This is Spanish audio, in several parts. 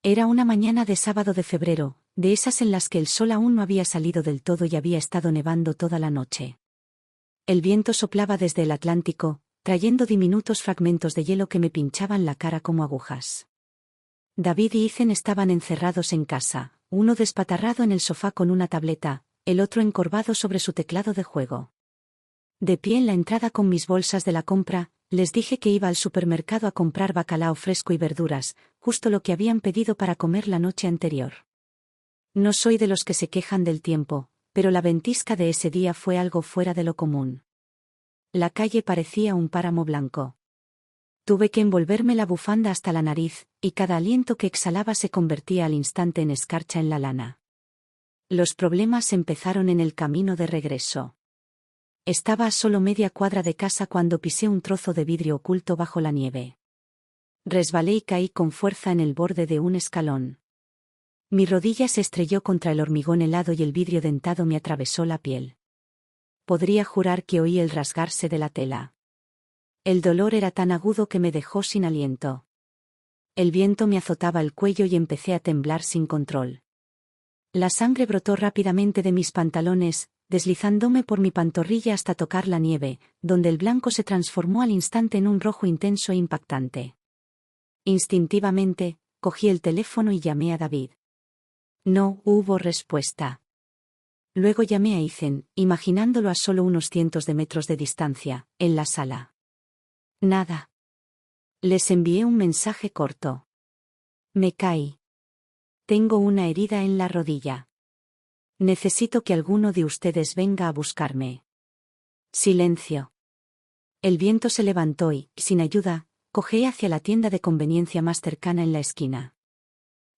Era una mañana de sábado de febrero, de esas en las que el sol aún no había salido del todo y había estado nevando toda la noche. El viento soplaba desde el Atlántico, trayendo diminutos fragmentos de hielo que me pinchaban la cara como agujas. David y Ethan estaban encerrados en casa, uno despatarrado en el sofá con una tableta, el otro encorvado sobre su teclado de juego. De pie en la entrada con mis bolsas de la compra, les dije que iba al supermercado a comprar bacalao fresco y verduras, justo lo que habían pedido para comer la noche anterior. No soy de los que se quejan del tiempo, pero la ventisca de ese día fue algo fuera de lo común. La calle parecía un páramo blanco. Tuve que envolverme la bufanda hasta la nariz, y cada aliento que exhalaba se convertía al instante en escarcha en la lana. Los problemas empezaron en el camino de regreso. Estaba a solo media cuadra de casa cuando pisé un trozo de vidrio oculto bajo la nieve. Resbalé y caí con fuerza en el borde de un escalón. Mi rodilla se estrelló contra el hormigón helado y el vidrio dentado me atravesó la piel. Podría jurar que oí el rasgarse de la tela. El dolor era tan agudo que me dejó sin aliento. El viento me azotaba el cuello y empecé a temblar sin control. La sangre brotó rápidamente de mis pantalones, deslizándome por mi pantorrilla hasta tocar la nieve, donde el blanco se transformó al instante en un rojo intenso e impactante. Instintivamente, cogí el teléfono y llamé a David. No hubo respuesta. Luego llamé a Ethan, imaginándolo a solo unos cientos de metros de distancia, en la sala. Nada. Les envié un mensaje corto. Me caí. Tengo una herida en la rodilla. Necesito que alguno de ustedes venga a buscarme. Silencio. El viento se levantó y, sin ayuda, cojeé hacia la tienda de conveniencia más cercana en la esquina.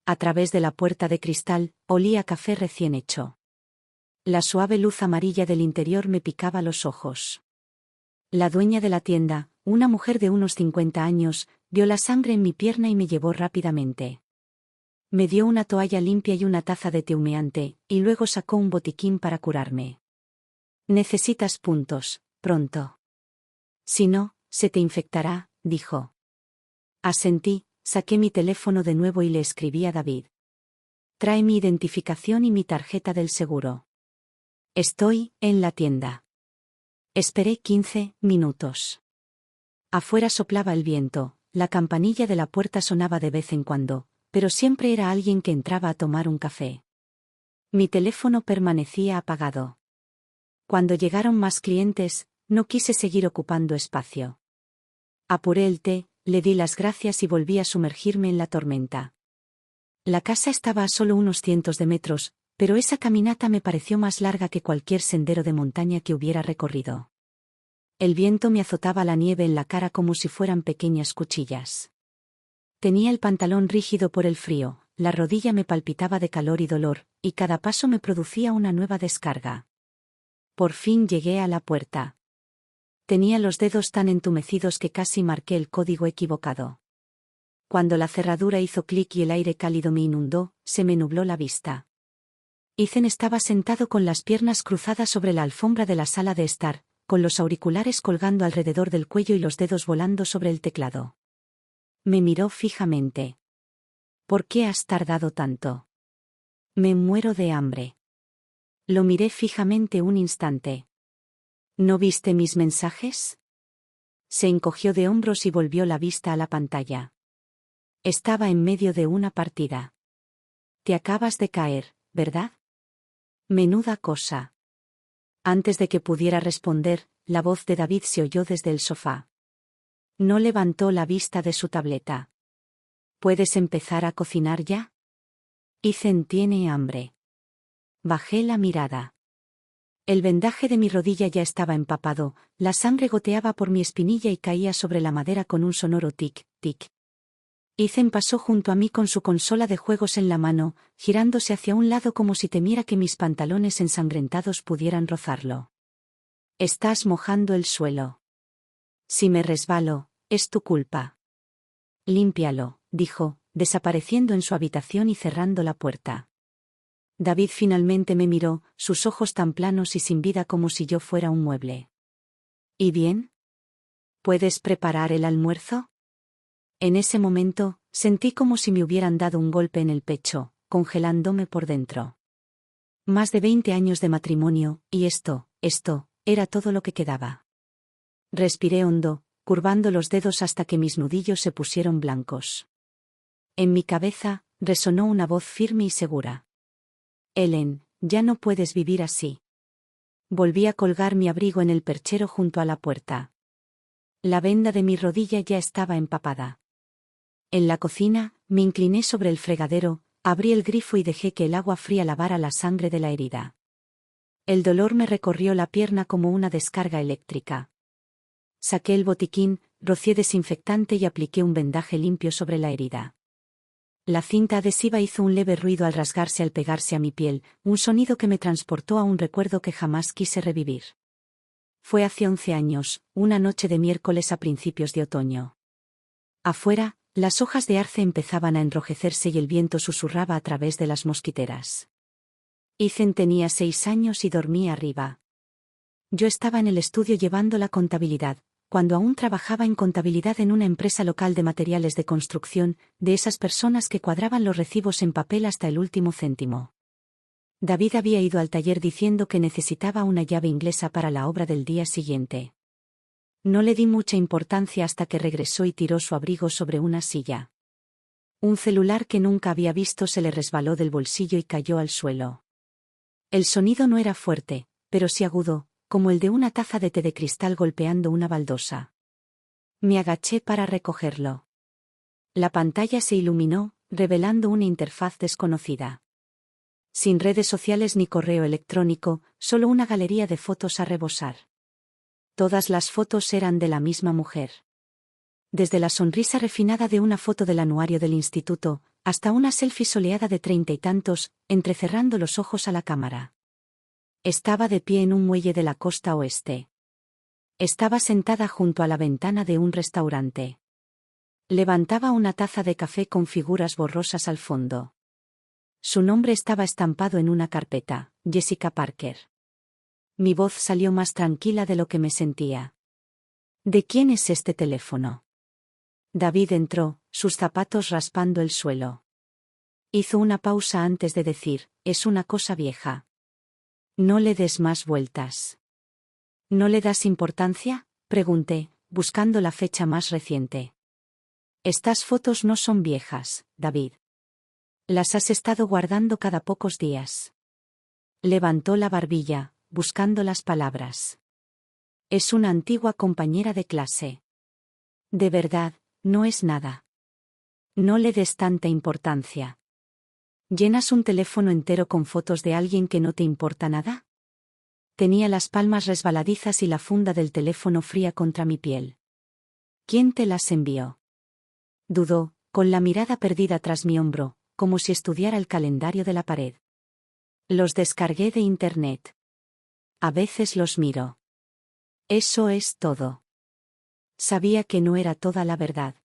A través de la puerta de cristal, olía a café recién hecho. La suave luz amarilla del interior me picaba los ojos. La dueña de la tienda, una mujer de unos 50 años, vio la sangre en mi pierna y me llevó rápidamente. Me dio una toalla limpia y una taza de té humeante, y luego sacó un botiquín para curarme. Necesitas puntos, pronto. Si no, se te infectará, dijo. Asentí, saqué mi teléfono de nuevo y le escribí a David. Trae mi identificación y mi tarjeta del seguro. Estoy en la tienda. Esperé 15 minutos. Afuera soplaba el viento, la campanilla de la puerta sonaba de vez en cuando, pero siempre era alguien que entraba a tomar un café. Mi teléfono permanecía apagado. Cuando llegaron más clientes, no quise seguir ocupando espacio. Apuré el té, le di las gracias y volví a sumergirme en la tormenta. La casa estaba a solo unos cientos de metros, pero esa caminata me pareció más larga que cualquier sendero de montaña que hubiera recorrido. El viento me azotaba la nieve en la cara como si fueran pequeñas cuchillas. Tenía el pantalón rígido por el frío, la rodilla me palpitaba de calor y dolor, y cada paso me producía una nueva descarga. Por fin llegué a la puerta. Tenía los dedos tan entumecidos que casi marqué el código equivocado. Cuando la cerradura hizo clic y el aire cálido me inundó, se me nubló la vista. Ethan estaba sentado con las piernas cruzadas sobre la alfombra de la sala de estar, con los auriculares colgando alrededor del cuello y los dedos volando sobre el teclado. Me miró fijamente. ¿Por qué has tardado tanto? Me muero de hambre. Lo miré fijamente un instante. ¿No viste mis mensajes? Se encogió de hombros y volvió la vista a la pantalla. Estaba en medio de una partida. Te acabas de caer, ¿verdad? Menuda cosa. Antes de que pudiera responder, la voz de David se oyó desde el sofá. No levantó la vista de su tableta. ¿Puedes empezar a cocinar ya? Ethan tiene hambre. Bajé la mirada. El vendaje de mi rodilla ya estaba empapado, la sangre goteaba por mi espinilla y caía sobre la madera con un sonoro tic, tic. Ethan pasó junto a mí con su consola de juegos en la mano, girándose hacia un lado como si temiera que mis pantalones ensangrentados pudieran rozarlo. Estás mojando el suelo. Si me resbalo, es tu culpa. Límpialo, dijo, desapareciendo en su habitación y cerrando la puerta. David finalmente me miró, sus ojos tan planos y sin vida como si yo fuera un mueble. ¿Y bien? ¿Puedes preparar el almuerzo? En ese momento, Sentí como si me hubieran dado un golpe en el pecho, congelándome por dentro. Más de 20 años de matrimonio, y esto, era todo lo que quedaba. Respiré hondo, curvando los dedos hasta que mis nudillos se pusieron blancos. En mi cabeza, resonó una voz firme y segura. Ellen, ya no puedes vivir así. Volví a colgar mi abrigo en el perchero junto a la puerta. La venda de mi rodilla ya estaba empapada. En la cocina, me incliné sobre el fregadero, abrí el grifo y dejé que el agua fría lavara la sangre de la herida. El dolor me recorrió la pierna como una descarga eléctrica. Saqué el botiquín, rocié desinfectante y apliqué un vendaje limpio sobre la herida. La cinta adhesiva hizo un leve ruido al rasgarse al pegarse a mi piel, un sonido que me transportó a un recuerdo que jamás quise revivir. Fue hace 11 años, una noche de miércoles a principios de otoño. Afuera, las hojas de arce empezaban a enrojecerse y el viento susurraba a través de las mosquiteras. Ethan tenía 6 años y dormía arriba. Yo estaba en el estudio llevando la contabilidad, cuando aún trabajaba en contabilidad en una empresa local de materiales de construcción, de esas personas que cuadraban los recibos en papel hasta el último céntimo. David había ido al taller diciendo que necesitaba una llave inglesa para la obra del día siguiente. No le di mucha importancia hasta que regresó y tiró su abrigo sobre una silla. Un celular que nunca había visto se le resbaló del bolsillo y cayó al suelo. El sonido no era fuerte, pero sí agudo, como el de una taza de té de cristal golpeando una baldosa. Me agaché para recogerlo. La pantalla se iluminó, revelando una interfaz desconocida. Sin redes sociales ni correo electrónico, solo una galería de fotos a rebosar. Todas las fotos eran de la misma mujer. Desde la sonrisa refinada de una foto del anuario del instituto, hasta una selfie soleada de 30 y tantos, entrecerrando los ojos a la cámara. Estaba de pie en un muelle de la costa oeste. Estaba sentada junto a la ventana de un restaurante. Levantaba una taza de café con figuras borrosas al fondo. Su nombre estaba estampado en una carpeta, Jessica Parker. Mi voz salió más tranquila de lo que me sentía. ¿De quién es este teléfono? David entró, sus zapatos raspando el suelo. Hizo una pausa antes de decir, es una cosa vieja. No le des más vueltas. ¿No le das importancia?, pregunté, buscando la fecha más reciente. Estas fotos no son viejas, David. Las has estado guardando cada pocos días. Levantó la barbilla, buscando las palabras. Es una antigua compañera de clase. De verdad, no es nada. No le des tanta importancia. ¿Llenas un teléfono entero con fotos de alguien que no te importa nada? Tenía las palmas resbaladizas y la funda del teléfono fría contra mi piel. ¿Quién te las envió? Dudó, con la mirada perdida tras mi hombro, como si estudiara el calendario de la pared. Los descargué de internet. A veces los miro. Eso es todo. Sabía que no era toda la verdad.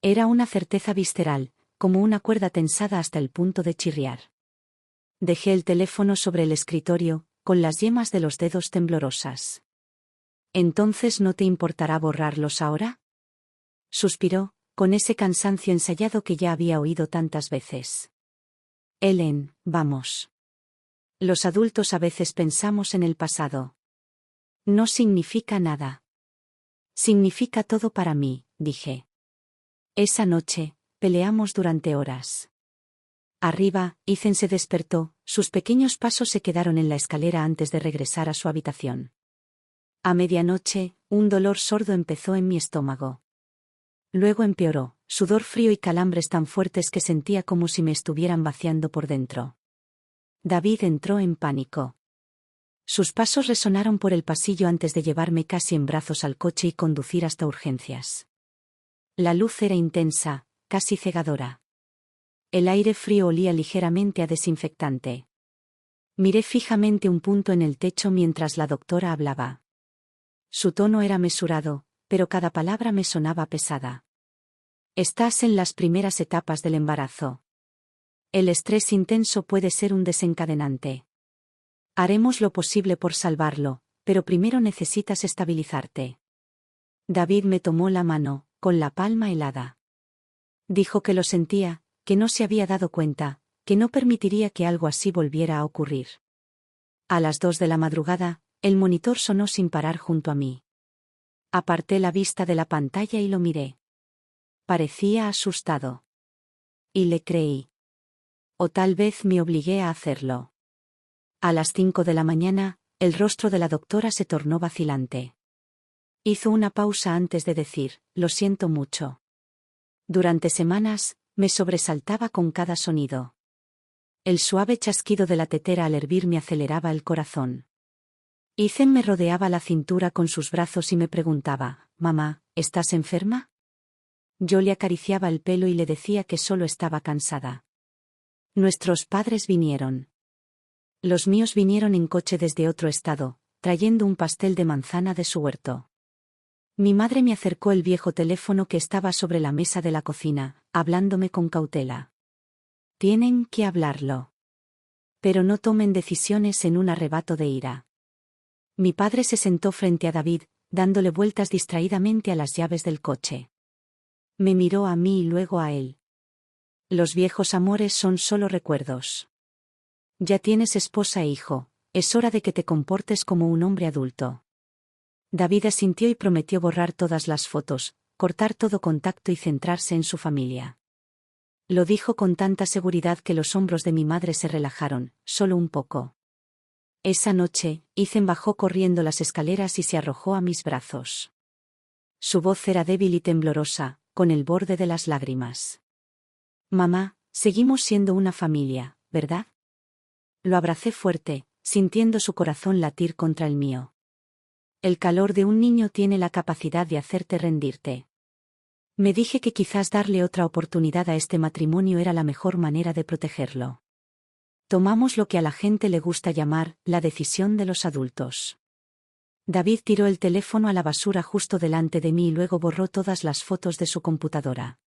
Era una certeza visceral, como una cuerda tensada hasta el punto de chirriar. Dejé el teléfono sobre el escritorio, con las yemas de los dedos temblorosas. ¿Entonces no te importará borrarlos ahora? Suspiró, con ese cansancio ensayado que ya había oído tantas veces. Ellen, vamos. Los adultos a veces pensamos en el pasado. No significa nada. Significa todo para mí, dije. Esa noche, peleamos durante horas. Arriba, Ethan se despertó, sus pequeños pasos se quedaron en la escalera antes de regresar a su habitación. A medianoche, un dolor sordo empezó en mi estómago. Luego empeoró, sudor frío y calambres tan fuertes que sentía como si me estuvieran vaciando por dentro. David entró en pánico. Sus pasos resonaron por el pasillo antes de llevarme casi en brazos al coche y conducir hasta urgencias. La luz era intensa, casi cegadora. El aire frío olía ligeramente a desinfectante. Miré fijamente un punto en el techo mientras la doctora hablaba. Su tono era mesurado, pero cada palabra me sonaba pesada. Estás en las primeras etapas del embarazo. El estrés intenso puede ser un desencadenante. Haremos lo posible por salvarlo, pero primero necesitas estabilizarte. David me tomó la mano, con la palma helada. Dijo que lo sentía, que no se había dado cuenta, que no permitiría que algo así volviera a ocurrir. A las 2 de la madrugada, el monitor sonó sin parar junto a mí. Aparté la vista de la pantalla y lo miré. Parecía asustado. Y le creí. O tal vez me obligué a hacerlo. A las 5 de la mañana, el rostro de la doctora se tornó vacilante. Hizo una pausa antes de decir, lo siento mucho. Durante semanas, me sobresaltaba con cada sonido. El suave chasquido de la tetera al hervir me aceleraba el corazón. Ethan me rodeaba la cintura con sus brazos y me preguntaba, «Mamá, ¿estás enferma?» Yo le acariciaba el pelo y le decía que solo estaba cansada. Nuestros padres vinieron. Los míos vinieron en coche desde otro estado, trayendo un pastel de manzana de su huerto. Mi madre me acercó el viejo teléfono que estaba sobre la mesa de la cocina, hablándome con cautela. Tienen que hablarlo. Pero no tomen decisiones en un arrebato de ira. Mi padre se sentó frente a David, dándole vueltas distraídamente a las llaves del coche. Me miró a mí y luego a él. Los viejos amores son solo recuerdos. Ya tienes esposa e hijo, es hora de que te comportes como un hombre adulto. David asintió y prometió borrar todas las fotos, cortar todo contacto y centrarse en su familia. Lo dijo con tanta seguridad que los hombros de mi madre se relajaron, solo un poco. Esa noche, Ethan bajó corriendo las escaleras y se arrojó a mis brazos. Su voz era débil y temblorosa, con el borde de las lágrimas. Mamá, seguimos siendo una familia, ¿verdad? Lo abracé fuerte, sintiendo su corazón latir contra el mío. El calor de un niño tiene la capacidad de hacerte rendirte. Me dije que quizás darle otra oportunidad a este matrimonio era la mejor manera de protegerlo. Tomamos lo que a la gente le gusta llamar la decisión de los adultos. David tiró el teléfono a la basura justo delante de mí y luego borró todas las fotos de su computadora.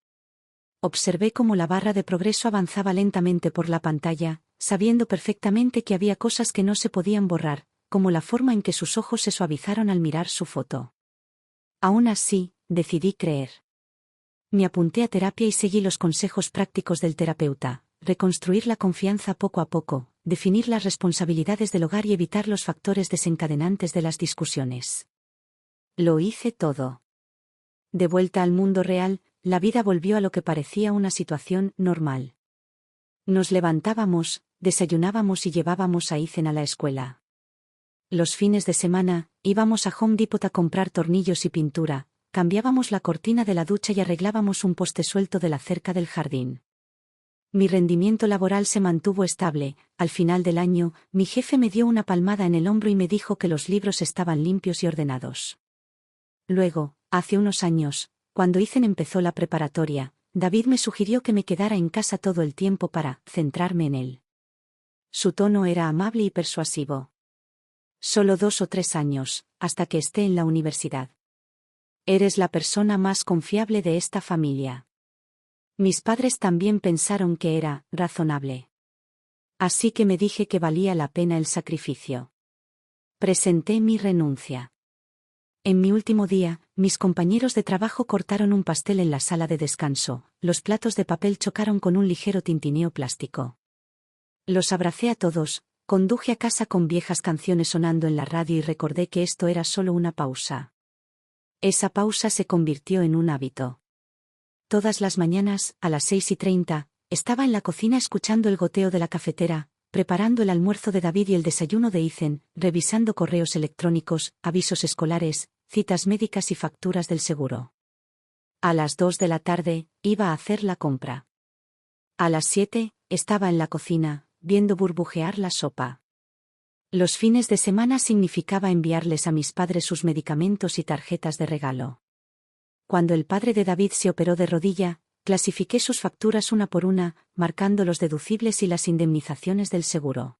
Observé cómo la barra de progreso avanzaba lentamente por la pantalla, sabiendo perfectamente que había cosas que no se podían borrar, como la forma en que sus ojos se suavizaron al mirar su foto. Aún así, decidí creer. Me apunté a terapia y seguí los consejos prácticos del terapeuta: reconstruir la confianza poco a poco, definir las responsabilidades del hogar y evitar los factores desencadenantes de las discusiones. Lo hice todo. De vuelta al mundo real, la vida volvió a lo que parecía una situación normal. Nos levantábamos, desayunábamos y llevábamos a Ethan a la escuela. Los fines de semana, íbamos a Home Depot a comprar tornillos y pintura, cambiábamos la cortina de la ducha y arreglábamos un poste suelto de la cerca del jardín. Mi rendimiento laboral se mantuvo estable. Al final del año, mi jefe me dio una palmada en el hombro y me dijo que los libros estaban limpios y ordenados. Luego, hace unos años, cuando Ethan empezó la preparatoria, David me sugirió que me quedara en casa todo el tiempo para centrarme en él. Su tono era amable y persuasivo. Solo 2 o 3 años, hasta que esté en la universidad. Eres la persona más confiable de esta familia. Mis padres también pensaron que era razonable. Así que me dije que valía la pena el sacrificio. Presenté mi renuncia. En mi último día, mis compañeros de trabajo cortaron un pastel en la sala de descanso, los platos de papel chocaron con un ligero tintineo plástico. Los abracé a todos, conduje a casa con viejas canciones sonando en la radio y recordé que esto era solo una pausa. Esa pausa se convirtió en un hábito. Todas las mañanas, a las 6:30, estaba en la cocina escuchando el goteo de la cafetera, preparando el almuerzo de David y el desayuno de Ethan, revisando correos electrónicos, avisos escolares, citas médicas y facturas del seguro. A las 2 de la tarde, iba a hacer la compra. A las 7, estaba en la cocina, viendo burbujear la sopa. Los fines de semana significaba enviarles a mis padres sus medicamentos y tarjetas de regalo. Cuando el padre de David se operó de rodilla, clasifiqué sus facturas una por una, marcando los deducibles y las indemnizaciones del seguro.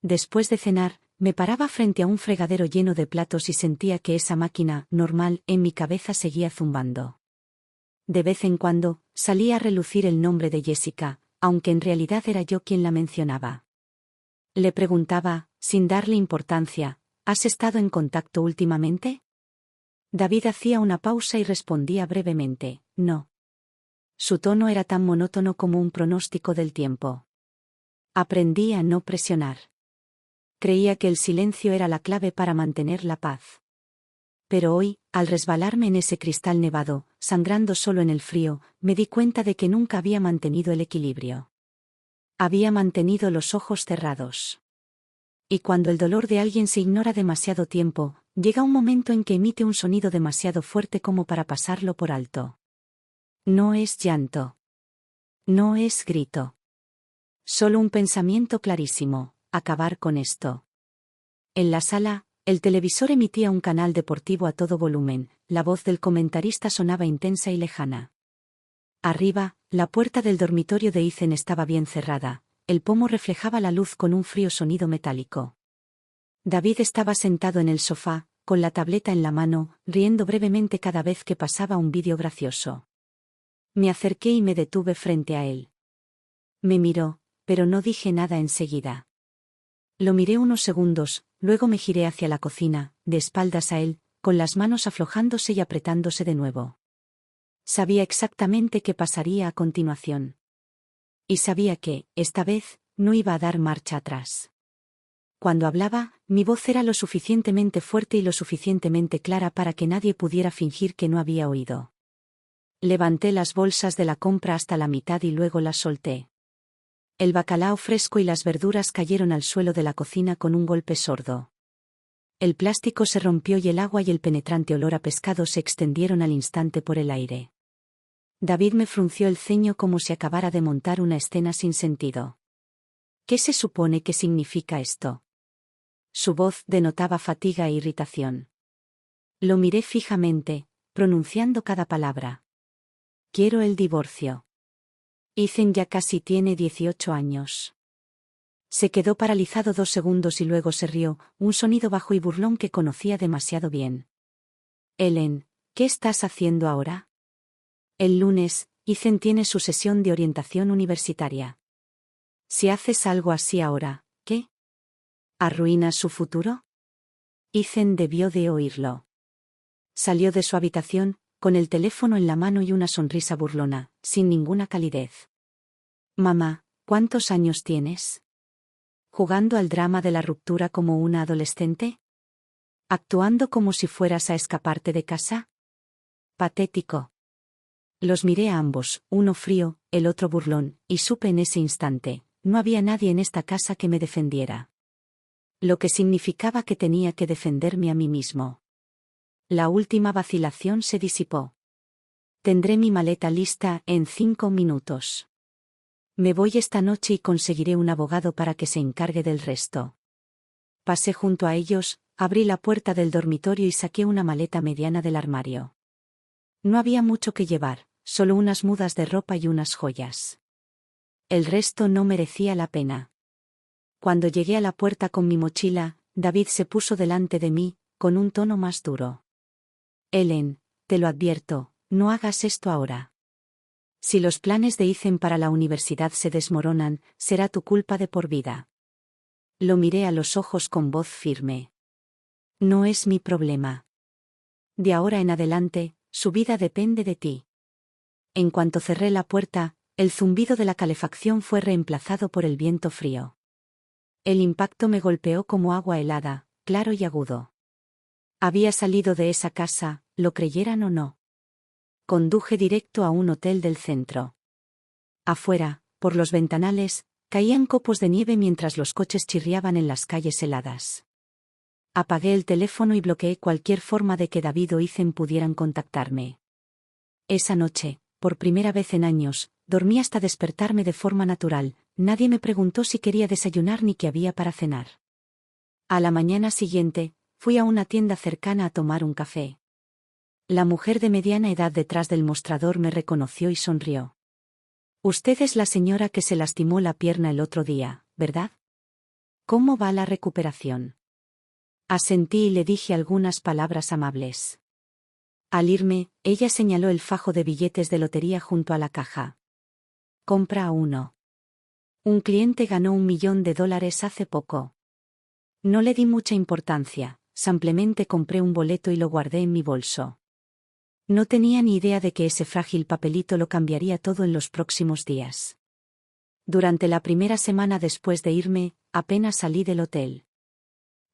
Después de cenar, me paraba frente a un fregadero lleno de platos y sentía que esa máquina normal en mi cabeza seguía zumbando. De vez en cuando, salía a relucir el nombre de Jessica, aunque en realidad era yo quien la mencionaba. Le preguntaba, sin darle importancia, ¿has estado en contacto últimamente? David hacía una pausa y respondía brevemente, no. Su tono era tan monótono como un pronóstico del tiempo. Aprendí a no presionar. Creía que el silencio era la clave para mantener la paz. Pero hoy, al resbalarme en ese cristal nevado, sangrando solo en el frío, me di cuenta de que nunca había mantenido el equilibrio. Había mantenido los ojos cerrados. Y cuando el dolor de alguien se ignora demasiado tiempo, llega un momento en que emite un sonido demasiado fuerte como para pasarlo por alto. No es llanto. No es grito. Solo un pensamiento clarísimo: acabar con esto. En la sala, el televisor emitía un canal deportivo a todo volumen, la voz del comentarista sonaba intensa y lejana. Arriba, la puerta del dormitorio de Ethan estaba bien cerrada, el pomo reflejaba la luz con un frío sonido metálico. David estaba sentado en el sofá, con la tableta en la mano, riendo brevemente cada vez que pasaba un vídeo gracioso. Me acerqué y me detuve frente a él. Me miró, pero no dije nada enseguida. Lo miré unos segundos, luego me giré hacia la cocina, de espaldas a él, con las manos aflojándose y apretándose de nuevo. Sabía exactamente qué pasaría a continuación. Y sabía que, esta vez, no iba a dar marcha atrás. Cuando hablaba, mi voz era lo suficientemente fuerte y lo suficientemente clara para que nadie pudiera fingir que no había oído. Levanté las bolsas de la compra hasta la mitad y luego las solté. El bacalao fresco y las verduras cayeron al suelo de la cocina con un golpe sordo. El plástico se rompió y el agua y el penetrante olor a pescado se extendieron al instante por el aire. David me frunció el ceño como si acabara de montar una escena sin sentido. ¿Qué se supone que significa esto? Su voz denotaba fatiga e irritación. Lo miré fijamente, pronunciando cada palabra. Quiero el divorcio. Ethan ya casi tiene 18 años. Se quedó paralizado 2 segundos y luego se rió, un sonido bajo y burlón que conocía demasiado bien. Ellen, ¿qué estás haciendo ahora? El lunes, Ethan tiene su sesión de orientación universitaria. Si haces algo así ahora, ¿qué? ¿Arruinas su futuro? Ethan debió de oírlo. Salió de su habitación, con el teléfono en la mano y una sonrisa burlona, sin ninguna calidez. Mamá, ¿cuántos años tienes? ¿Jugando al drama de la ruptura como una adolescente? ¿Actuando como si fueras a escaparte de casa? Patético. Los miré a ambos, uno frío, el otro burlón, y supe en ese instante, no había nadie en esta casa que me defendiera. Lo que significaba que tenía que defenderme a mí mismo. La última vacilación se disipó. Tendré mi maleta lista en 5 minutos. Me voy esta noche y conseguiré un abogado para que se encargue del resto. Pasé junto a ellos, abrí la puerta del dormitorio y saqué una maleta mediana del armario. No había mucho que llevar, solo unas mudas de ropa y unas joyas. El resto no merecía la pena. Cuando llegué a la puerta con mi mochila, David se puso delante de mí, con un tono más duro. Ellen, te lo advierto, no hagas esto ahora. Si los planes de Ethan para la universidad se desmoronan, será tu culpa de por vida. Lo miré a los ojos con voz firme. No es mi problema. De ahora en adelante, su vida depende de ti. En cuanto cerré la puerta, el zumbido de la calefacción fue reemplazado por el viento frío. El impacto me golpeó como agua helada, claro y agudo. Había salido de esa casa, lo creyeran o no. Conduje directo a un hotel del centro. Afuera, por los ventanales, caían copos de nieve mientras los coches chirriaban en las calles heladas. Apagué el teléfono y bloqueé cualquier forma de que David o Ethan pudieran contactarme. Esa noche, por primera vez en años, dormí hasta despertarme de forma natural, nadie me preguntó si quería desayunar ni qué había para cenar. A la mañana siguiente, fui a una tienda cercana a tomar un café. La mujer de mediana edad detrás del mostrador me reconoció y sonrió. Usted es la señora que se lastimó la pierna el otro día, ¿verdad? ¿Cómo va la recuperación? Asentí y le dije algunas palabras amables. Al irme, ella señaló el fajo de billetes de lotería junto a la caja. Compra uno. Un cliente ganó $1 millón hace poco. No le di mucha importancia, simplemente compré un boleto y lo guardé en mi bolso. No tenía ni idea de que ese frágil papelito lo cambiaría todo en los próximos días. Durante la primera semana después de irme, apenas salí del hotel.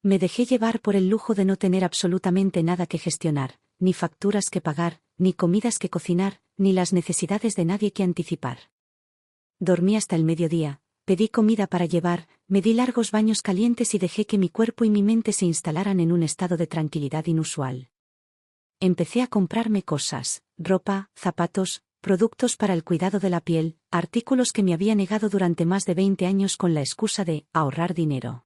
Me dejé llevar por el lujo de no tener absolutamente nada que gestionar, ni facturas que pagar, ni comidas que cocinar, ni las necesidades de nadie que anticipar. Dormí hasta el mediodía, pedí comida para llevar, me di largos baños calientes y dejé que mi cuerpo y mi mente se instalaran en un estado de tranquilidad inusual. Empecé a comprarme cosas, ropa, zapatos, productos para el cuidado de la piel, artículos que me había negado durante más de 20 años con la excusa de ahorrar dinero.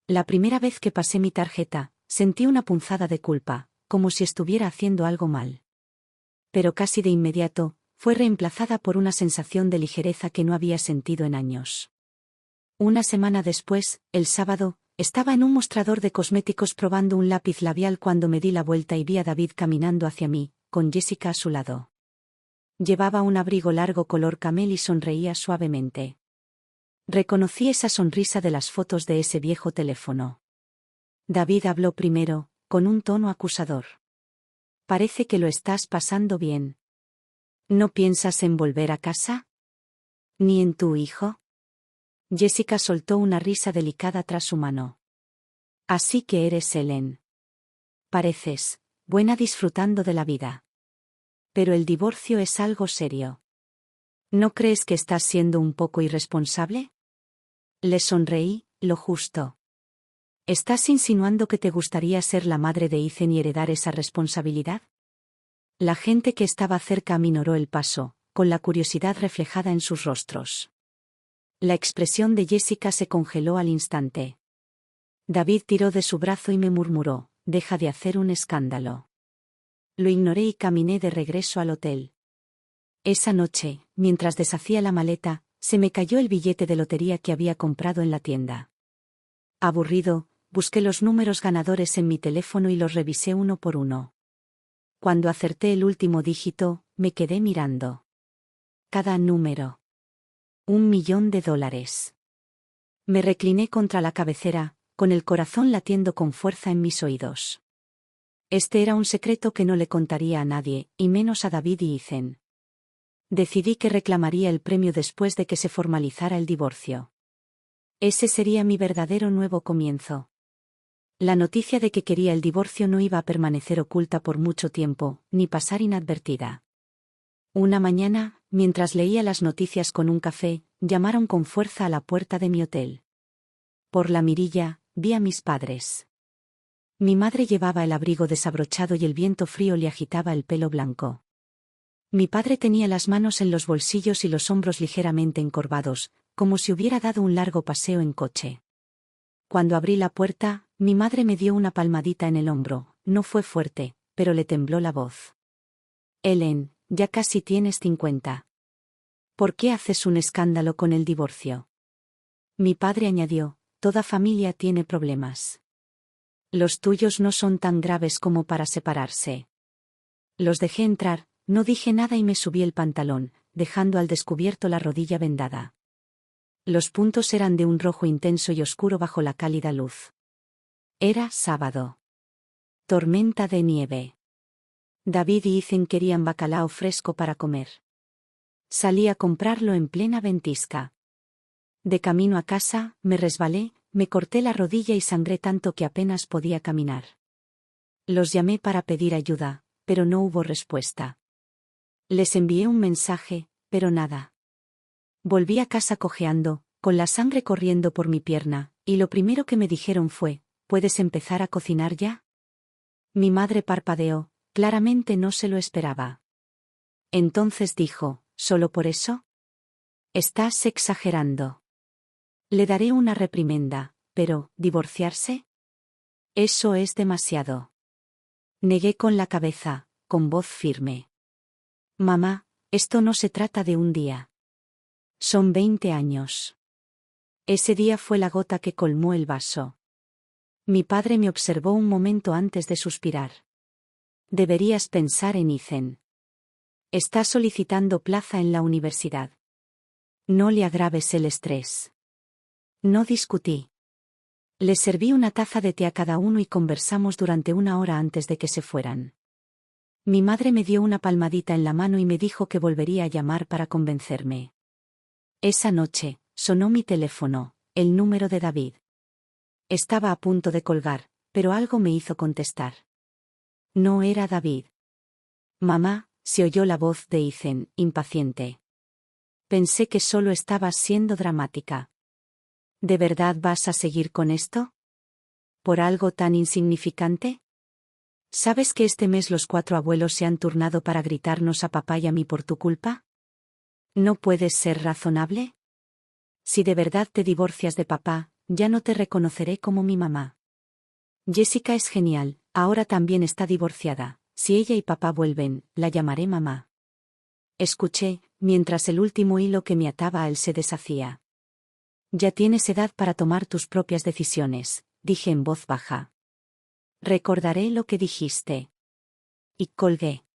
La primera vez que pasé mi tarjeta, sentí una punzada de culpa, como si estuviera haciendo algo mal. Pero casi de inmediato, fue reemplazada por una sensación de ligereza que no había sentido en años. Una semana después, el sábado, estaba en un mostrador de cosméticos probando un lápiz labial cuando me di la vuelta y vi a David caminando hacia mí, con Jessica a su lado. Llevaba un abrigo largo color camel y sonreía suavemente. Reconocí esa sonrisa de las fotos de ese viejo teléfono. David habló primero, con un tono acusador. Parece que lo estás pasando bien. ¿No piensas en volver a casa? ¿Ni en tu hijo? Jessica soltó una risa delicada tras su mano. Así que eres Helen. Pareces buena disfrutando de la vida. Pero el divorcio es algo serio. ¿No crees que estás siendo un poco irresponsable? Le sonreí, lo justo. ¿Estás insinuando que te gustaría ser la madre de Ethan y heredar esa responsabilidad? La gente que estaba cerca aminoró el paso, con la curiosidad reflejada en sus rostros. La expresión de Jessica se congeló al instante. David tiró de su brazo y me murmuró, «Deja de hacer un escándalo». Lo ignoré y caminé de regreso al hotel. Esa noche, mientras deshacía la maleta, se me cayó el billete de lotería que había comprado en la tienda. Aburrido, busqué los números ganadores en mi teléfono y los revisé uno por uno. Cuando acerté el último dígito, me quedé mirando. Cada número. $1.000.000. Me recliné contra la cabecera, con el corazón latiendo con fuerza en mis oídos. Este era un secreto que no le contaría a nadie, y menos a David y Ethan. Decidí que reclamaría el premio después de que se formalizara el divorcio. Ese sería mi verdadero nuevo comienzo. La noticia de que quería el divorcio no iba a permanecer oculta por mucho tiempo, ni pasar inadvertida. Una mañana, mientras leía las noticias con un café, llamaron con fuerza a la puerta de mi hotel. Por la mirilla, vi a mis padres. Mi madre llevaba el abrigo desabrochado y el viento frío le agitaba el pelo blanco. Mi padre tenía las manos en los bolsillos y los hombros ligeramente encorvados, como si hubiera dado un largo paseo en coche. Cuando abrí la puerta, mi madre me dio una palmadita en el hombro, no fue fuerte, pero le tembló la voz. Helen, ya casi tienes 50. ¿Por qué haces un escándalo con el divorcio? Mi padre añadió, toda familia tiene problemas. Los tuyos no son tan graves como para separarse. Los dejé entrar, no dije nada y me subí el pantalón, dejando al descubierto la rodilla vendada. Los puntos eran de un rojo intenso y oscuro bajo la cálida luz. Era sábado. Tormenta de nieve. David y Ethan querían bacalao fresco para comer. Salí a comprarlo en plena ventisca. De camino a casa, me resbalé, me corté la rodilla y sangré tanto que apenas podía caminar. Los llamé para pedir ayuda, pero no hubo respuesta. Les envié un mensaje, pero nada. Volví a casa cojeando, con la sangre corriendo por mi pierna, y lo primero que me dijeron fue, ¿puedes empezar a cocinar ya? Mi madre parpadeó, claramente no se lo esperaba. Entonces dijo, ¿solo por eso? Estás exagerando. Le daré una reprimenda, pero, ¿divorciarse? Eso es demasiado. Negué con la cabeza, con voz firme. Mamá, esto no se trata de un día. Son 20 años. Ese día fue la gota que colmó el vaso. Mi padre me observó un momento antes de suspirar. Deberías pensar en Ethan. Está solicitando plaza en la universidad. No le agraves el estrés. No discutí. Les serví una taza de té a cada uno y conversamos durante una hora antes de que se fueran. Mi madre me dio una palmadita en la mano y me dijo que volvería a llamar para convencerme. Esa noche, sonó mi teléfono, el número de David. Estaba a punto de colgar, pero algo me hizo contestar. No era David. Mamá, se oyó la voz de Ethan, impaciente. Pensé que solo estabas siendo dramática. ¿De verdad vas a seguir con esto? ¿Por algo tan insignificante? ¿Sabes que este mes los 4 abuelos se han turnado para gritarnos a papá y a mí por tu culpa? ¿No puedes ser razonable? Si de verdad te divorcias de papá, ya no te reconoceré como mi mamá. Jessica es genial, ahora también está divorciada. Si ella y papá vuelven, la llamaré mamá. Escuché, mientras el último hilo que me ataba a él se deshacía. Ya tienes edad para tomar tus propias decisiones, dije en voz baja. Recordaré lo que dijiste. Y colgué.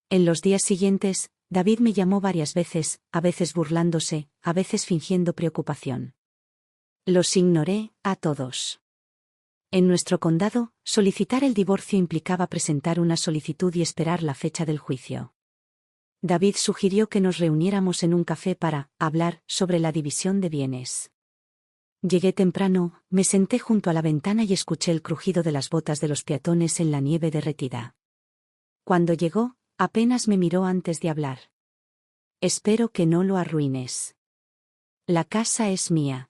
En los días siguientes, David me llamó varias veces, a veces burlándose, a veces fingiendo preocupación. Los ignoré, a todos. En nuestro condado, solicitar el divorcio implicaba presentar una solicitud y esperar la fecha del juicio. David sugirió que nos reuniéramos en un café para hablar sobre la división de bienes. Llegué temprano, me senté junto a la ventana y escuché el crujido de las botas de los peatones en la nieve derretida. Cuando llegó, apenas me miró antes de hablar. Espero que no lo arruines. La casa es mía.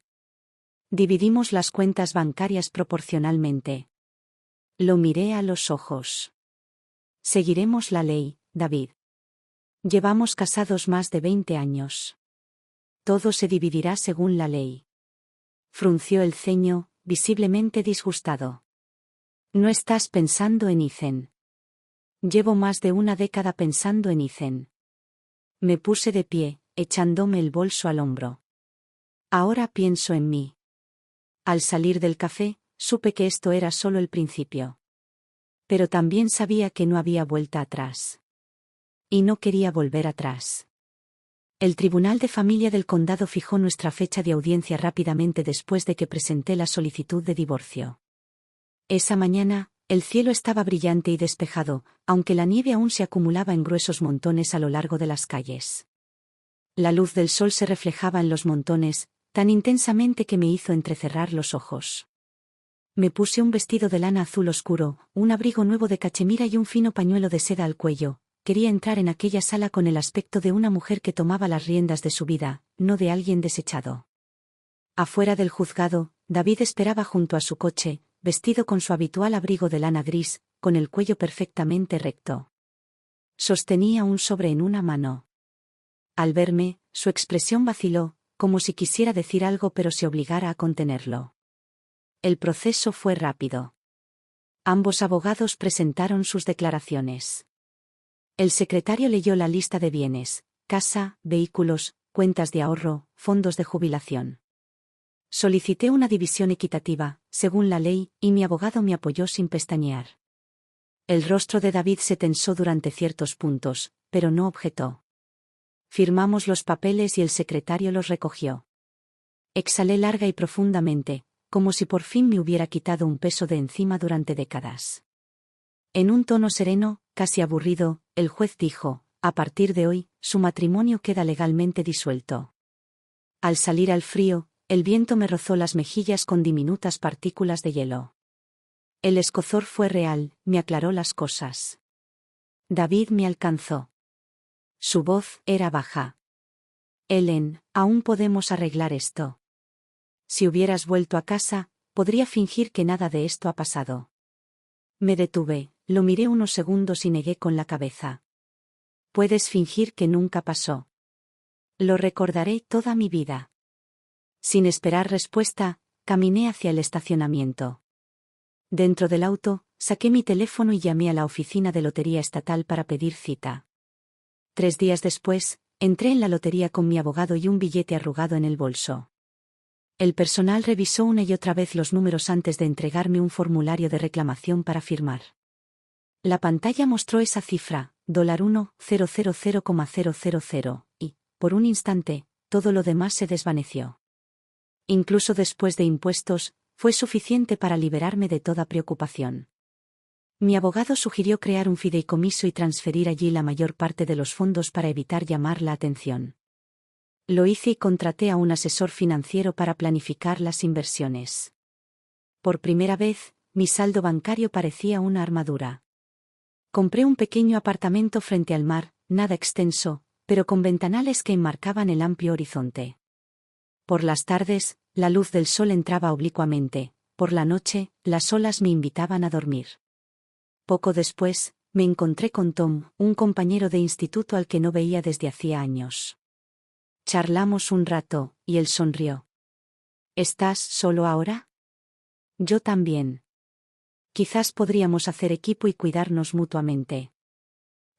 Dividimos las cuentas bancarias proporcionalmente. Lo miré a los ojos. Seguiremos la ley, David. Llevamos casados más de 20 años. Todo se dividirá según la ley. Frunció el ceño, visiblemente disgustado. No estás pensando en Ethan. Llevo más de una década pensando en Ethan. Me puse de pie, echándome el bolso al hombro. Ahora pienso en mí. Al salir del café, supe que esto era solo el principio. Pero también sabía que no había vuelta atrás. Y no quería volver atrás. El Tribunal de Familia del Condado fijó nuestra fecha de audiencia rápidamente después de que presenté la solicitud de divorcio. Esa mañana, el cielo estaba brillante y despejado, aunque la nieve aún se acumulaba en gruesos montones a lo largo de las calles. La luz del sol se reflejaba en los montones, tan intensamente que me hizo entrecerrar los ojos. Me puse un vestido de lana azul oscuro, un abrigo nuevo de cachemira y un fino pañuelo de seda al cuello. Quería entrar en aquella sala con el aspecto de una mujer que tomaba las riendas de su vida, no de alguien desechado. Afuera del juzgado, David esperaba junto a su coche, vestido con su habitual abrigo de lana gris, con el cuello perfectamente recto. Sostenía un sobre en una mano. Al verme, su expresión vaciló, como si quisiera decir algo pero se obligara a contenerlo. El proceso fue rápido. Ambos abogados presentaron sus declaraciones. El secretario leyó la lista de bienes: casa, vehículos, cuentas de ahorro, fondos de jubilación. Solicité una división equitativa, según la ley, y mi abogado me apoyó sin pestañear. El rostro de David se tensó durante ciertos puntos, pero no objetó. Firmamos los papeles y el secretario los recogió. Exhalé larga y profundamente, como si por fin me hubiera quitado un peso de encima durante décadas. En un tono sereno, casi aburrido, el juez dijo: a partir de hoy, su matrimonio queda legalmente disuelto. Al salir al frío, el viento me rozó las mejillas con diminutas partículas de hielo. El escozor fue real, me aclaró las cosas. David me alcanzó. Su voz era baja. Ellen, aún podemos arreglar esto. Si hubieras vuelto a casa, podría fingir que nada de esto ha pasado. Me detuve, lo miré unos segundos y negué con la cabeza. Puedes fingir que nunca pasó. Lo recordaré toda mi vida. Sin esperar respuesta, caminé hacia el estacionamiento. Dentro del auto, saqué mi teléfono y llamé a la oficina de lotería estatal para pedir cita. 3 días después, entré en la lotería con mi abogado y un billete arrugado en el bolso. El personal revisó una y otra vez los números antes de entregarme un formulario de reclamación para firmar. La pantalla mostró esa cifra, $1,000,000, y, por un instante, todo lo demás se desvaneció. Incluso después de impuestos, fue suficiente para liberarme de toda preocupación. Mi abogado sugirió crear un fideicomiso y transferir allí la mayor parte de los fondos para evitar llamar la atención. Lo hice y contraté a un asesor financiero para planificar las inversiones. Por primera vez, mi saldo bancario parecía una armadura. Compré un pequeño apartamento frente al mar, nada extenso, pero con ventanales que enmarcaban el amplio horizonte. Por las tardes, la luz del sol entraba oblicuamente, por la noche, las olas me invitaban a dormir. Poco después, me encontré con Tom, un compañero de instituto al que no veía desde hacía años. Charlamos un rato, y él sonrió. ¿Estás solo ahora? Yo también. Quizás podríamos hacer equipo y cuidarnos mutuamente.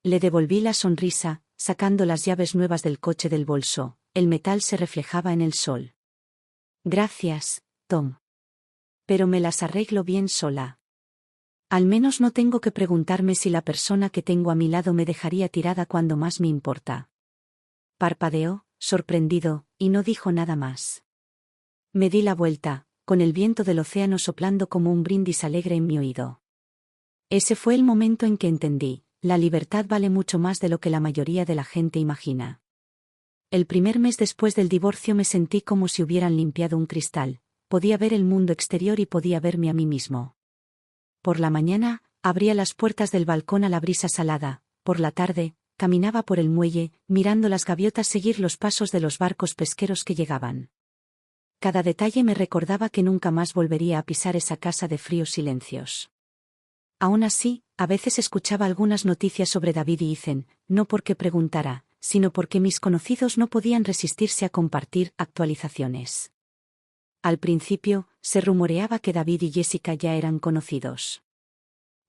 Le devolví la sonrisa, sacando las llaves nuevas del coche del bolso. El metal se reflejaba en el sol. Gracias, Tom. Pero me las arreglo bien sola. Al menos no tengo que preguntarme si la persona que tengo a mi lado me dejaría tirada cuando más me importa. Parpadeó, sorprendido, y no dijo nada más. Me di la vuelta, con el viento del océano soplando como un brindis alegre en mi oído. Ese fue el momento en que entendí, la libertad vale mucho más de lo que la mayoría de la gente imagina. El primer mes después del divorcio me sentí como si hubieran limpiado un cristal, podía ver el mundo exterior y podía verme a mí mismo. Por la mañana, abría las puertas del balcón a la brisa salada, por la tarde, caminaba por el muelle, mirando las gaviotas seguir los pasos de los barcos pesqueros que llegaban. Cada detalle me recordaba que nunca más volvería a pisar esa casa de fríos silencios. Aún así, a veces escuchaba algunas noticias sobre David y Ethan, no porque preguntara, sino porque mis conocidos no podían resistirse a compartir actualizaciones. Al principio, se rumoreaba que David y Jessica ya eran conocidos.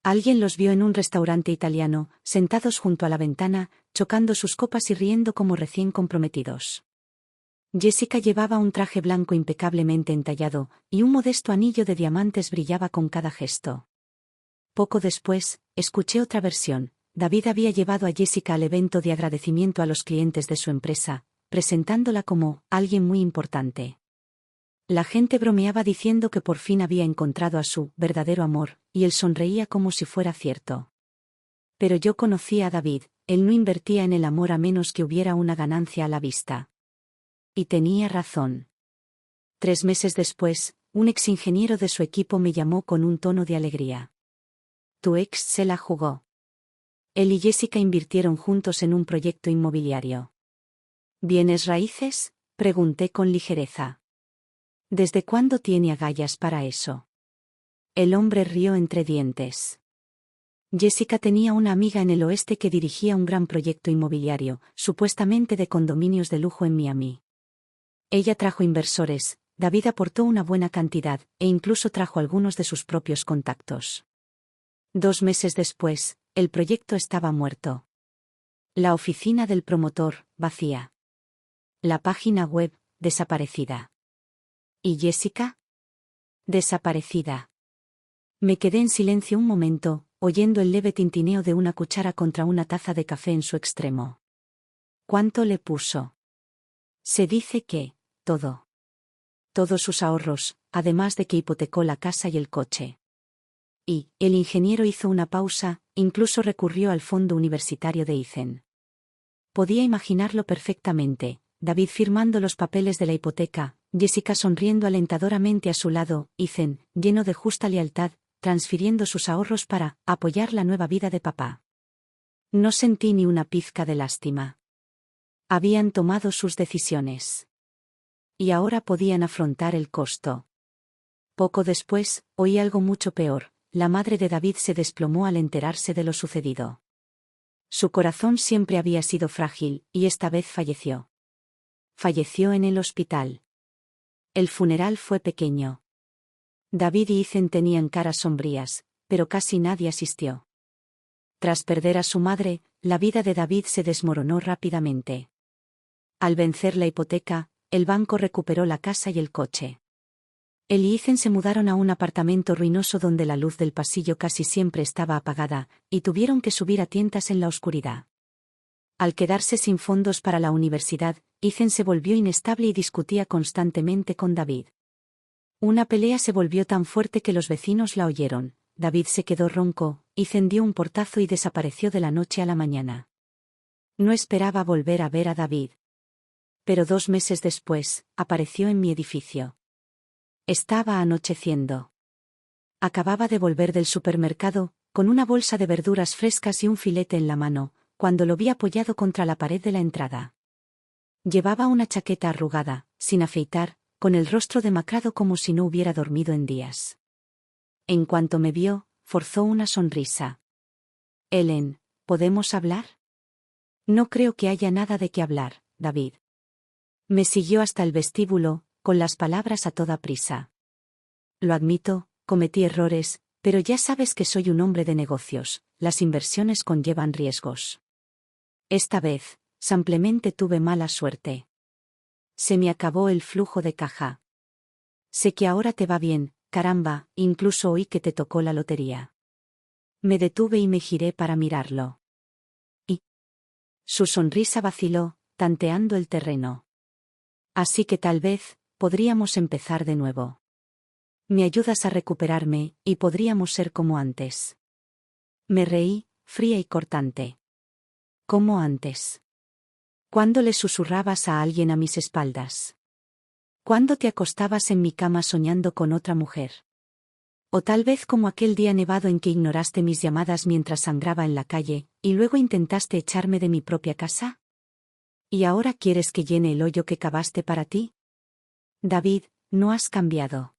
Alguien los vio en un restaurante italiano, sentados junto a la ventana, chocando sus copas y riendo como recién comprometidos. Jessica llevaba un traje blanco impecablemente entallado, y un modesto anillo de diamantes brillaba con cada gesto. Poco después, escuché otra versión. David había llevado a Jessica al evento de agradecimiento a los clientes de su empresa, presentándola como alguien muy importante. La gente bromeaba diciendo que por fin había encontrado a su verdadero amor, y él sonreía como si fuera cierto. Pero yo conocía a David, él no invertía en el amor a menos que hubiera una ganancia a la vista. Y tenía razón. 3 meses después, un exingeniero de su equipo me llamó con un tono de alegría. Tu ex se la jugó. Él y Jessica invirtieron juntos en un proyecto inmobiliario. ¿Bienes raíces?, pregunté con ligereza. ¿Desde cuándo tiene agallas para eso? El hombre rió entre dientes. Jessica tenía una amiga en el oeste que dirigía un gran proyecto inmobiliario, supuestamente de condominios de lujo en Miami. Ella trajo inversores, David aportó una buena cantidad, e incluso trajo algunos de sus propios contactos. 2 meses después, el proyecto estaba muerto. La oficina del promotor, vacía. La página web, desaparecida. ¿Y Jessica? Desaparecida. Me quedé en silencio un momento, oyendo el leve tintineo de una cuchara contra una taza de café en su extremo. ¿Cuánto le puso? Se dice que, todo. Todos sus ahorros, además de que hipotecó la casa y el coche. Y, el ingeniero hizo una pausa, incluso recurrió al fondo universitario de Ethan. Podía imaginarlo perfectamente, David firmando los papeles de la hipoteca, Jessica sonriendo alentadoramente a su lado, Ethan, lleno de justa lealtad, transfiriendo sus ahorros para apoyar la nueva vida de papá. No sentí ni una pizca de lástima. Habían tomado sus decisiones. Y ahora podían afrontar el costo. Poco después, oí algo mucho peor. La madre de David se desplomó al enterarse de lo sucedido. Su corazón siempre había sido frágil, y esta vez falleció. Falleció en el hospital. El funeral fue pequeño. David y Ethan tenían caras sombrías, pero casi nadie asistió. Tras perder a su madre, la vida de David se desmoronó rápidamente. Al vencer la hipoteca, el banco recuperó la casa y el coche. Él y Ethan se mudaron a un apartamento ruinoso donde la luz del pasillo casi siempre estaba apagada, y tuvieron que subir a tientas en la oscuridad. Al quedarse sin fondos para la universidad, Ethan se volvió inestable y discutía constantemente con David. Una pelea se volvió tan fuerte que los vecinos la oyeron. David se quedó ronco, Ethan dio un portazo y desapareció de la noche a la mañana. No esperaba volver a ver a David. Pero 2 meses después, apareció en mi edificio. Estaba anocheciendo. Acababa de volver del supermercado, con una bolsa de verduras frescas y un filete en la mano, cuando lo vi apoyado contra la pared de la entrada. Llevaba una chaqueta arrugada, sin afeitar, con el rostro demacrado como si no hubiera dormido en días. En cuanto me vio, forzó una sonrisa. «Ellen, ¿podemos hablar?» «No creo que haya nada de qué hablar, David». Me siguió hasta el vestíbulo, con las palabras a toda prisa. «Lo admito, cometí errores, pero ya sabes que soy un hombre de negocios, las inversiones conllevan riesgos. Esta vez, simplemente tuve mala suerte. Se me acabó el flujo de caja. Sé que ahora te va bien, caramba, incluso oí que te tocó la lotería». Me detuve y me giré para mirarlo. Y su sonrisa vaciló, tanteando el terreno. «Así que tal vez, podríamos empezar de nuevo. Me ayudas a recuperarme, y podríamos ser como antes». Me reí, fría y cortante. «¿Como antes? ¿Cuándo le susurrabas a alguien a mis espaldas? ¿Cuándo te acostabas en mi cama soñando con otra mujer? O tal vez como aquel día nevado en que ignoraste mis llamadas mientras sangraba en la calle, y luego intentaste echarme de mi propia casa? ¿Y ahora quieres que llene el hoyo que cavaste para ti? David, no has cambiado.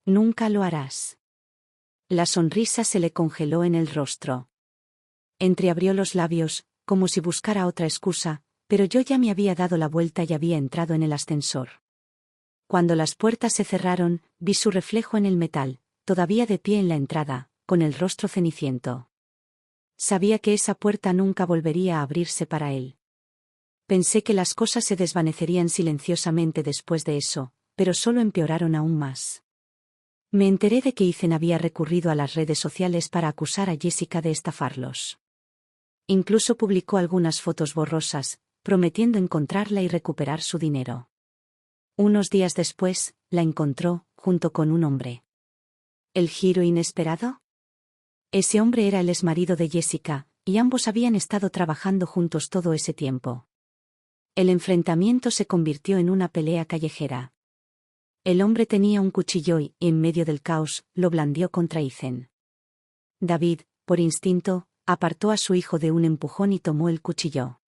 Nunca lo harás». La sonrisa se le congeló en el rostro. Entreabrió los labios, como si buscara otra excusa, pero yo ya me había dado la vuelta y había entrado en el ascensor. Cuando las puertas se cerraron, vi su reflejo en el metal, todavía de pie en la entrada, con el rostro ceniciento. Sabía que esa puerta nunca volvería a abrirse para él. Pensé que las cosas se desvanecerían silenciosamente después de eso, pero solo empeoraron aún más. Me enteré de que Ethan había recurrido a las redes sociales para acusar a Jessica de estafarlos. Incluso publicó algunas fotos borrosas, prometiendo encontrarla y recuperar su dinero. Unos días después, la encontró, junto con un hombre. ¿El giro inesperado? Ese hombre era el exmarido de Jessica, y ambos habían estado trabajando juntos todo ese tiempo. El enfrentamiento se convirtió en una pelea callejera. El hombre tenía un cuchillo y, en medio del caos, lo blandió contra Ethan. David, por instinto, apartó a su hijo de un empujón y tomó el cuchillo.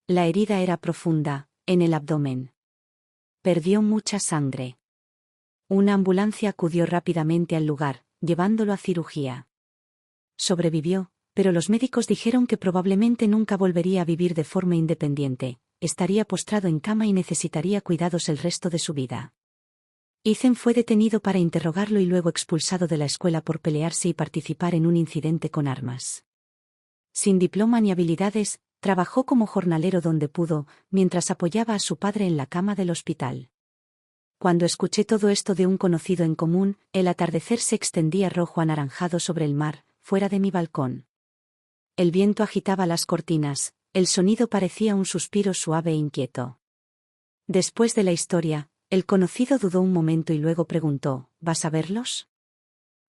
La herida era profunda, en el abdomen. Perdió mucha sangre. Una ambulancia acudió rápidamente al lugar, llevándolo a cirugía. Sobrevivió, pero los médicos dijeron que probablemente nunca volvería a vivir de forma independiente, estaría postrado en cama y necesitaría cuidados el resto de su vida. Ethan fue detenido para interrogarlo y luego expulsado de la escuela por pelearse y participar en un incidente con armas. Sin diploma ni habilidades, trabajó como jornalero donde pudo, mientras apoyaba a su padre en la cama del hospital. Cuando escuché todo esto de un conocido en común, el atardecer se extendía rojo anaranjado sobre el mar, fuera de mi balcón. El viento agitaba las cortinas, el sonido parecía un suspiro suave e inquieto. Después de la historia, el conocido dudó un momento y luego preguntó, ¿vas a verlos?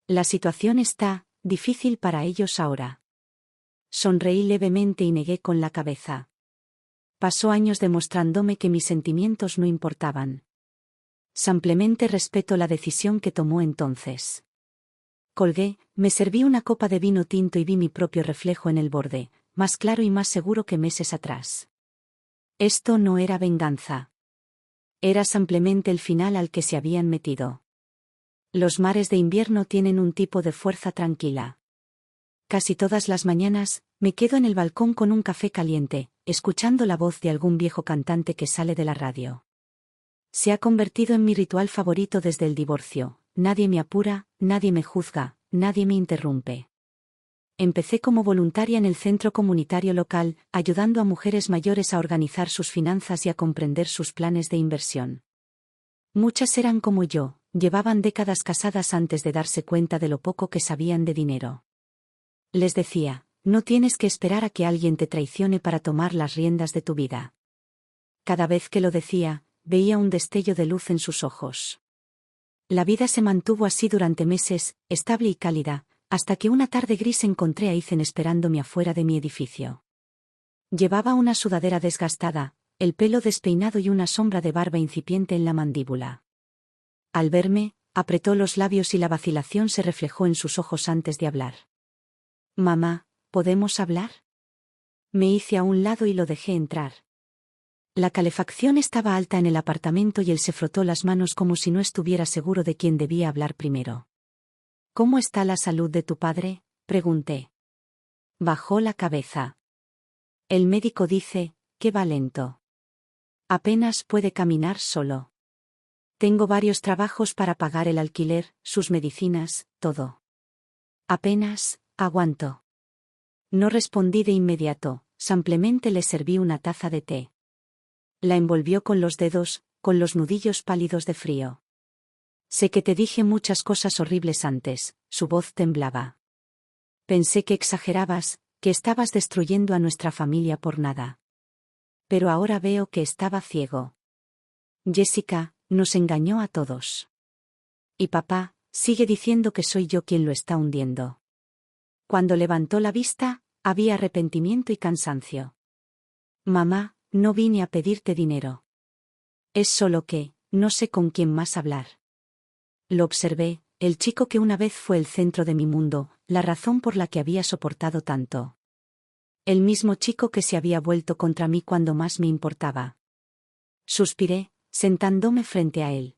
La situación está difícil para ellos ahora. Sonreí levemente y negué con la cabeza. Pasó años demostrándome que mis sentimientos no importaban. Simplemente respeto la decisión que tomó entonces. Colgué, me serví una copa de vino tinto y vi mi propio reflejo en el borde, más claro y más seguro que meses atrás. Esto no era venganza. Era simplemente el final al que se habían metido. Los mares de invierno tienen un tipo de fuerza tranquila. Casi todas las mañanas, me quedo en el balcón con un café caliente, escuchando la voz de algún viejo cantante que sale de la radio. Se ha convertido en mi ritual favorito desde el divorcio. Nadie me apura, nadie me juzga, nadie me interrumpe. Empecé como voluntaria en el centro comunitario local, ayudando a mujeres mayores a organizar sus finanzas y a comprender sus planes de inversión. Muchas eran como yo, llevaban décadas casadas antes de darse cuenta de lo poco que sabían de dinero. Les decía, no tienes que esperar a que alguien te traicione para tomar las riendas de tu vida. Cada vez que lo decía, veía un destello de luz en sus ojos. La vida se mantuvo así durante meses, estable y cálida, hasta que una tarde gris encontré a Ethan esperándome afuera de mi edificio. Llevaba una sudadera desgastada, el pelo despeinado y una sombra de barba incipiente en la mandíbula. Al verme, apretó los labios y la vacilación se reflejó en sus ojos antes de hablar. «Mamá, ¿podemos hablar?». Me hice a un lado y lo dejé entrar. La calefacción estaba alta en el apartamento y él se frotó las manos como si no estuviera seguro de quién debía hablar primero. «¿Cómo está la salud de tu padre?», pregunté. Bajó la cabeza. «El médico dice que va lento. Apenas puede caminar solo. Tengo varios trabajos para pagar el alquiler, sus medicinas, todo. Apenas aguanto». No respondí de inmediato, simplemente le serví una taza de té. La envolvió con los dedos, con los nudillos pálidos de frío. «Sé que te dije muchas cosas horribles antes», su voz temblaba. «Pensé que exagerabas, que estabas destruyendo a nuestra familia por nada. Pero ahora veo que estaba ciego. Jessica nos engañó a todos. Y papá sigue diciendo que soy yo quien lo está hundiendo». Cuando levantó la vista, había arrepentimiento y cansancio. «Mamá, no vine a pedirte dinero. Es solo que no sé con quién más hablar». Lo observé, el chico que una vez fue el centro de mi mundo, la razón por la que había soportado tanto. El mismo chico que se había vuelto contra mí cuando más me importaba. Suspiré, sentándome frente a él.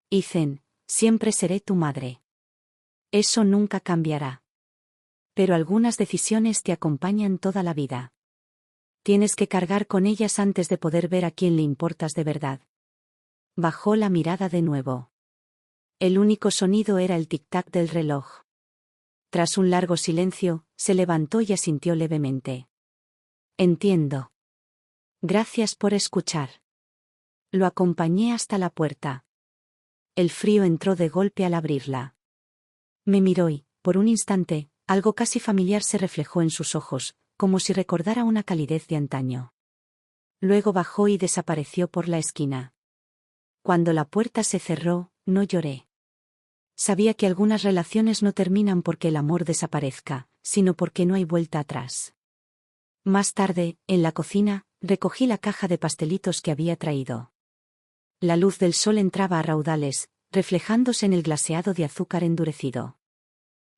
«Ethan, siempre seré tu madre. Eso nunca cambiará. Pero algunas decisiones te acompañan toda la vida. Tienes que cargar con ellas antes de poder ver a quién le importas de verdad». Bajó la mirada de nuevo. El único sonido era el tic-tac del reloj. Tras un largo silencio, se levantó y asintió levemente. «Entiendo. Gracias por escuchar». Lo acompañé hasta la puerta. El frío entró de golpe al abrirla. Me miró y, por un instante, algo casi familiar se reflejó en sus ojos, como si recordara una calidez de antaño. Luego bajó y desapareció por la esquina. Cuando la puerta se cerró, no lloré. Sabía que algunas relaciones no terminan porque el amor desaparezca, sino porque no hay vuelta atrás. Más tarde, en la cocina, recogí la caja de pastelitos que había traído. La luz del sol entraba a raudales, reflejándose en el glaseado de azúcar endurecido.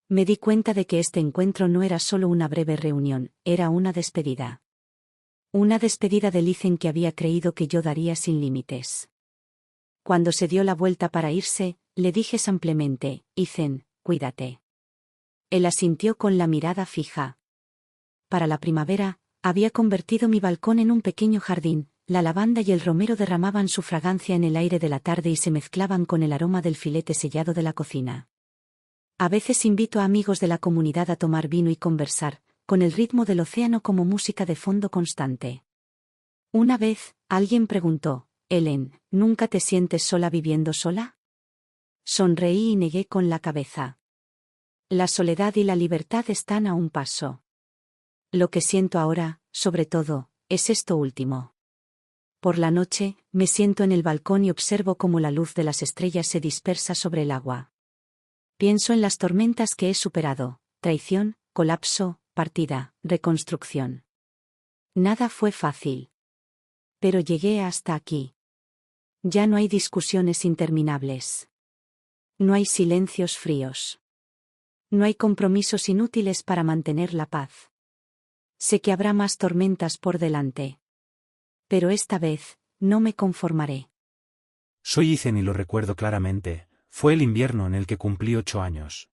Me di cuenta de que este encuentro no era solo una breve reunión, era una despedida. Una despedida del Ethan que había creído que yo daría sin límites. Cuando se dio la vuelta para irse, le dije simplemente: «Ethan, cuídate». Él asintió con la mirada fija. Para la primavera, había convertido mi balcón en un pequeño jardín, la lavanda y el romero derramaban su fragancia en el aire de la tarde y se mezclaban con el aroma del filete sellado de la cocina. A veces invito a amigos de la comunidad a tomar vino y conversar, con el ritmo del océano como música de fondo constante. Una vez, alguien preguntó: «Ellen, ¿nunca te sientes sola viviendo sola?». Sonreí y negué con la cabeza. La soledad y la libertad están a un paso. Lo que siento ahora, sobre todo, es esto último. Por la noche, me siento en el balcón y observo cómo la luz de las estrellas se dispersa sobre el agua. Pienso en las tormentas que he superado: traición, colapso, partida, reconstrucción. Nada fue fácil. Pero llegué hasta aquí. Ya no hay discusiones interminables. No hay silencios fríos. No hay compromisos inútiles para mantener la paz. Sé que habrá más tormentas por delante. Pero esta vez, no me conformaré. Soy Ethan y lo recuerdo claramente, fue el invierno en el que cumplí 8 años.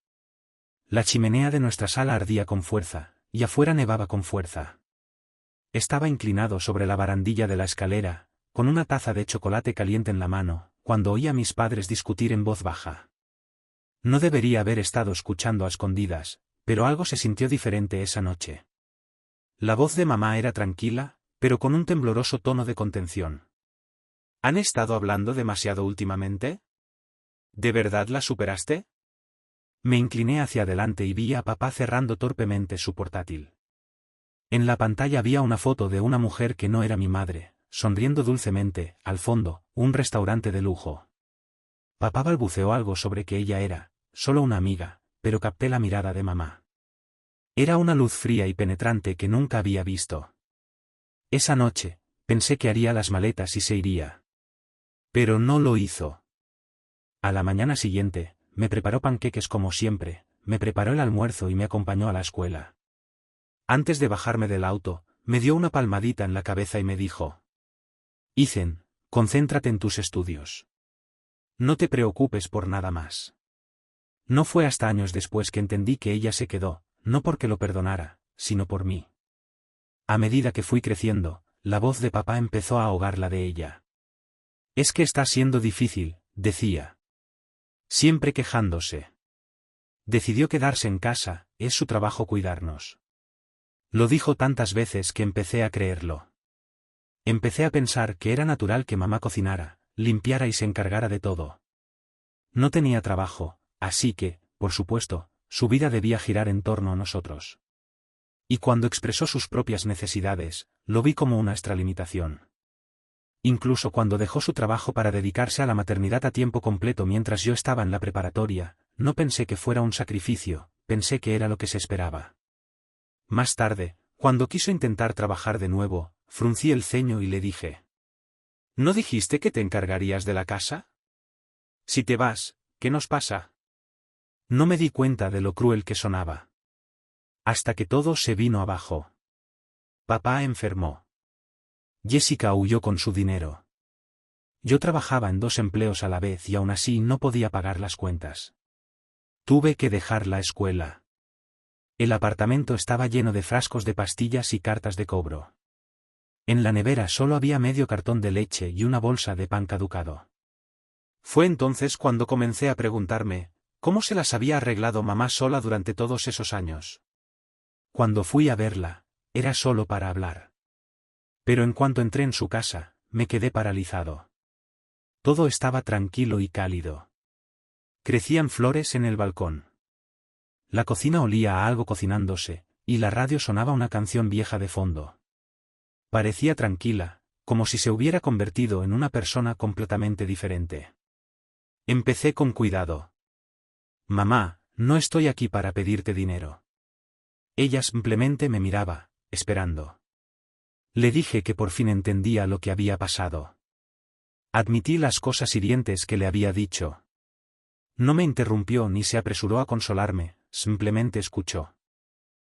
La chimenea de nuestra sala ardía con fuerza, y afuera nevaba con fuerza. Estaba inclinado sobre la barandilla de la escalera, con una taza de chocolate caliente en la mano, cuando oí a mis padres discutir en voz baja. No debería haber estado escuchando a escondidas, pero algo se sintió diferente esa noche. La voz de mamá era tranquila, pero con un tembloroso tono de contención. ¿Han estado hablando demasiado últimamente? ¿De verdad la superaste? Me incliné hacia adelante y vi a papá cerrando torpemente su portátil. En la pantalla había una foto de una mujer que no era mi madre, sonriendo dulcemente, al fondo, un restaurante de lujo. Papá balbuceó algo sobre que ella era, solo una amiga, pero capté la mirada de mamá. Era una luz fría y penetrante que nunca había visto. Esa noche, pensé que haría las maletas y se iría. Pero no lo hizo. A la mañana siguiente, me preparó panqueques como siempre, me preparó el almuerzo y me acompañó a la escuela. Antes de bajarme del auto, me dio una palmadita en la cabeza y me dijo: Ethan, concéntrate en tus estudios. No te preocupes por nada más. No fue hasta años después que entendí que ella se quedó, no porque lo perdonara, sino por mí. A medida que fui creciendo, la voz de papá empezó a ahogar la de ella. Es que está siendo difícil, decía. Siempre quejándose. Decidió quedarse en casa, es su trabajo cuidarnos. Lo dijo tantas veces que empecé a creerlo. Empecé a pensar que era natural que mamá cocinara, limpiara y se encargara de todo. No tenía trabajo, así que, por supuesto, su vida debía girar en torno a nosotros. Y cuando expresó sus propias necesidades, lo vi como una extralimitación. Incluso cuando dejó su trabajo para dedicarse a la maternidad a tiempo completo mientras yo estaba en la preparatoria, no pensé que fuera un sacrificio, pensé que era lo que se esperaba. Más tarde, cuando quiso intentar trabajar de nuevo, fruncí el ceño y le dije: ¿No dijiste que te encargarías de la casa? Si te vas, ¿qué nos pasa? No me di cuenta de lo cruel que sonaba. Hasta que todo se vino abajo. Papá enfermó. Jessica huyó con su dinero. Yo trabajaba en 2 empleos a la vez y aún así no podía pagar las cuentas. Tuve que dejar la escuela. El apartamento estaba lleno de frascos de pastillas y cartas de cobro. En la nevera solo había medio cartón de leche y una bolsa de pan caducado. Fue entonces cuando comencé a preguntarme, ¿cómo se las había arreglado mamá sola durante todos esos años? Cuando fui a verla, era solo para hablar. Pero en cuanto entré en su casa, me quedé paralizado. Todo estaba tranquilo y cálido. Crecían flores en el balcón. La cocina olía a algo cocinándose, y la radio sonaba una canción vieja de fondo. Parecía tranquila, como si se hubiera convertido en una persona completamente diferente. Empecé con cuidado. Mamá, no estoy aquí para pedirte dinero. Ella simplemente me miraba, esperando. Le dije que por fin entendía lo que había pasado. Admití las cosas hirientes que le había dicho. No me interrumpió ni se apresuró a consolarme, simplemente escuchó.